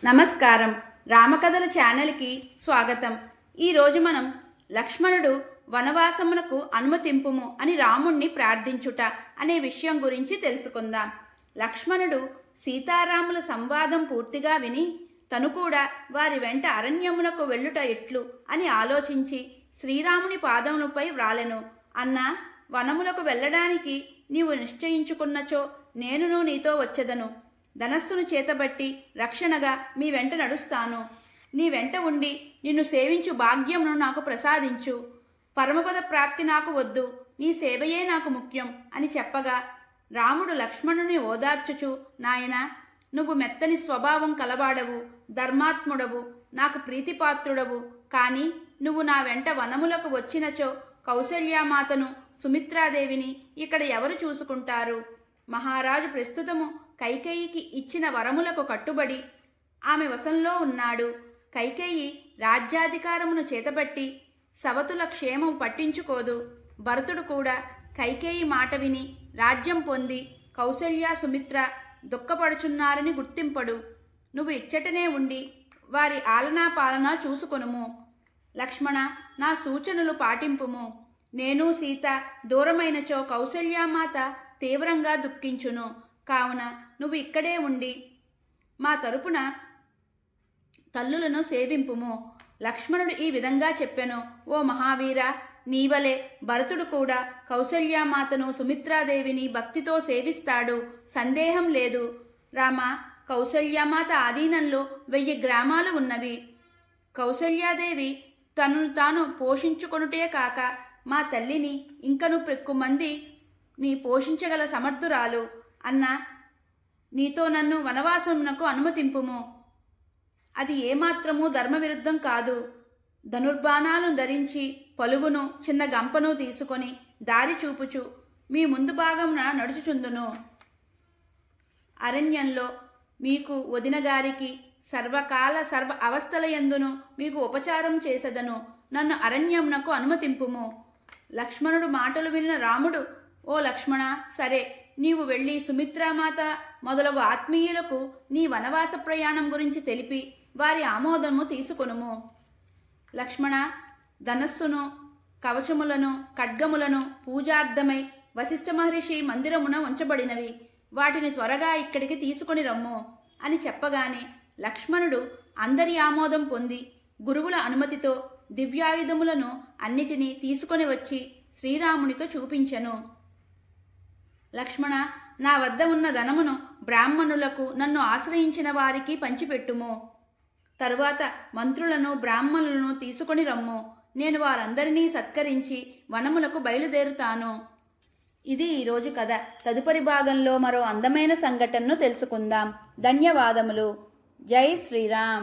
నమస్కారం. రామకథల ఛానల్కి స్వాగతం. ఈరోజు మనం లక్ష్మణుడు వనవాసమునకు అనుమతింపుము అని రాముణ్ణి ప్రార్థించుట అనే విషయం గురించి తెలుసుకుందాం. లక్ష్మణుడు సీతారాముల సంవాదం పూర్తిగా విని తను కూడా వారి వెంట అరణ్యమునకు వెళ్ళుట ఎట్లు అని ఆలోచించి శ్రీరాముని పాదములపై వ్రాలెను. అన్నా, వనములకు వెళ్ళడానికి నీవు నిశ్చయించుకున్నచో నేనును నీతో వచ్చెదను. ధనస్సును చేతబట్టి రక్షణగా మీ వెంట నడుస్తాను. నీ వెంట ఉండి నిన్ను సేవించు భాగ్యమును నాకు ప్రసాదించు. పరమపద ప్రాప్తి నాకు వద్దు, నీ సేవయే నాకు ముఖ్యం అని చెప్పగా రాముడు లక్ష్మణుని ఓదార్చుచు, నాయనా, నువ్వు మెత్తని స్వభావం కలవాడవు, ధర్మాత్ముడవు, నాకు ప్రీతిపాత్రుడవు. కానీ నువ్వు నా వెంట వనములకు వచ్చినచో కౌసల్యామాతను సుమిత్రాదేవిని ఇక్కడ ఎవరు చూసుకుంటారు? మహారాజు ప్రస్తుతము కైకేయికి ఇచ్చిన వరములకు కట్టుబడి ఆమె వశంలో ఉన్నాడు. కైకేయి రాజ్యాధికారమును చేతబట్టి సవతుల క్షేమం పట్టించుకోదు. భరతుడు కూడా కైకేయి మాట విని రాజ్యం పొంది కౌసల్య సుమిత్ర దుఃఖపడుచున్నారని గుర్తింపడు. నువ్వు ఇచ్చటనే ఉండి వారి ఆలనా పాలనా చూసుకొనుము. లక్ష్మణ, నా సూచనలు పాటింపుము. నేను సీత దూరమైనచో కౌసల్యామాత తీవ్రంగా దుఃఖించును. కావున నువ్వు ఇక్కడే ఉండి మా తరపున తల్లులను సేవింపుము. లక్ష్మణుడు ఈ విధంగా చెప్పెను. ఓ మహావీర, నీవలే భరతుడు కూడా కౌసల్యామాతను సుమిత్రాదేవిని భక్తితో సేవిస్తాడు, సందేహం లేదు. రామ, కౌసల్యామాత ఆధీనంలో 1000 గ్రామాలు ఉన్నవి. కౌసల్యాదేవి తనను తాను పోషించుకొనుటే కాక మా తల్లిని ఇంకను పెక్కుమంది నీ పోషించగల సమర్థురాలు. అన్న, నీతో నన్ను వనవాసమునకు అనుమతింపుము. అది ఏమాత్రమూ ధర్మవిరుద్ధం కాదు. ధనుర్బాణాలను ధరించి పలుగును చిన్న గంపను తీసుకొని దారి చూపుచు మీ ముందు భాగమున నడుచుచుందును. అరణ్యంలో మీకు వదినగారికి సర్వకాల సర్వ అవస్థలయందును మీకు ఉపచారం చేసెదను. నన్ను అరణ్యమునకు అనుమతింపుము. లక్ష్మణుడు మాటలు విన్న రాముడు, ఓ లక్ష్మణ, సరే, నీవు వెళ్ళి సుమిత్రామాత మొదలగు ఆత్మీయులకు నీ వనవాస ప్రయాణం గురించి తెలిపి వారి ఆమోదము తీసుకొనుము. లక్ష్మణ, ధనస్సును, కవచములను, ఖడ్గములను పూజార్థమై వశిష్ఠ మహర్షి మందిరమున ఉంచబడినవి. వాటిని త్వరగా ఇక్కడికి తీసుకొని రమ్ము అని చెప్పగానే లక్ష్మణుడు అందరి ఆమోదం పొంది గురువుల అనుమతితో దివ్యాయుధములను అన్నిటినీ తీసుకొని వచ్చి శ్రీరామునితో చూపించెను. లక్ష్మణ, నా వద్ద ఉన్న ధనమును బ్రాహ్మణులకు, నన్ను ఆశ్రయించిన వారికి పంచిపెట్టుము. తరువాత మంత్రులను, బ్రాహ్మణులను తీసుకొని రమ్ము. నేను వారందరినీ సత్కరించి వనములకు బయలుదేరుతాను. ఇది ఈరోజు కథ. తదుపరి భాగంలో మరో అందమైన సంఘటనను తెలుసుకుందాం. ధన్యవాదములు. జై శ్రీరామ్.